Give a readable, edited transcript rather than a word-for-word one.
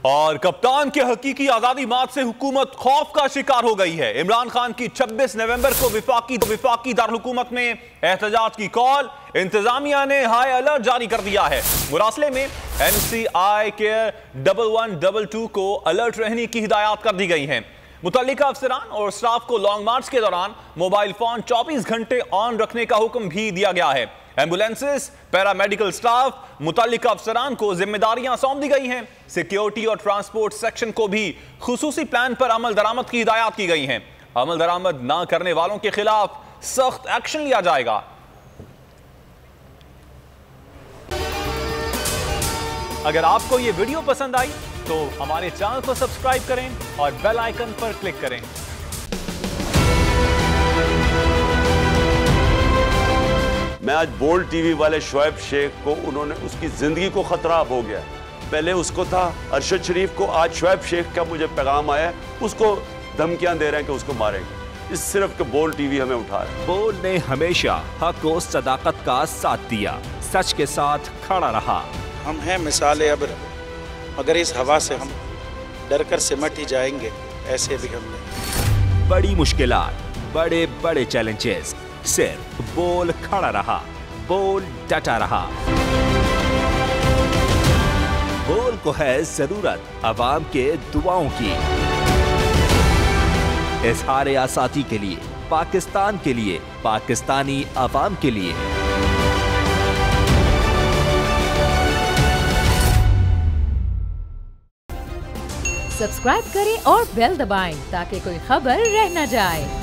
और कप्तान के हकीकी आजादी मार्च से हुकूमत खौफ का शिकार हो गई है। इमरान खान की 26 नवंबर को विफाकी दारहुकूमत में एहतजाज की कॉल, इंतजामिया ने हाई अलर्ट जारी कर दिया है। मुरासले में NCI के 1122 को अलर्ट रहने की हिदायत कर दी गई है। मुतल्लिका अफसरान और स्टाफ को लॉन्ग मार्च के दौरान मोबाइल फोन 24 घंटे ऑन रखने का हुक्म भी दिया गया है। एम्बुलेंसेस, पैरामेडिकल स्टाफ, मुतल्लिका अफसरान को जिम्मेदारियां सौंप दी गई हैं। सिक्योरिटी और ट्रांसपोर्ट सेक्शन को भी खुसूसी प्लान पर अमल दरामद की हिदायत की गई हैं। अमल दरामद ना करने वालों के खिलाफ सख्त एक्शन लिया जाएगा। अगर आपको यह वीडियो पसंद आई तो हमारे चैनल को सब्सक्राइब करें और बेल आइकन पर क्लिक करें। मैं आज बोल्ड टीवी वाले शोएब शेख को, उन्होंने उसकी जिंदगी को खतरा हो गया। पहले उसको था अरशद शरीफ को, आज शोएब शेख का मुझे पैगाम आया है, उसको धमकियां दे रहे हैं कि उसको मारेंगे। इस सिर्फ के बोल्ड टीवी हमें उठा रहा है। बोल्ड ने हमेशा हक और सदाकत का साथ दिया, सच के साथ खड़ा रहा। हम हैं मिसाल अब्र, मगर इस हवा से हम डर कर सिमट ही जाएंगे, ऐसे भी हमने। बड़ी मुश्किलात, बड़े बड़े चैलेंजेस, सिर्फ बोल खड़ा रहा, बोल डटा रहा। बोल को है जरूरत अवाम के दुआओं की। इजहार आसाती के लिए, पाकिस्तान के लिए, पाकिस्तानी अवाम के लिए। सब्सक्राइब करें और बेल दबाएं ताकि कोई खबर रह न जाए।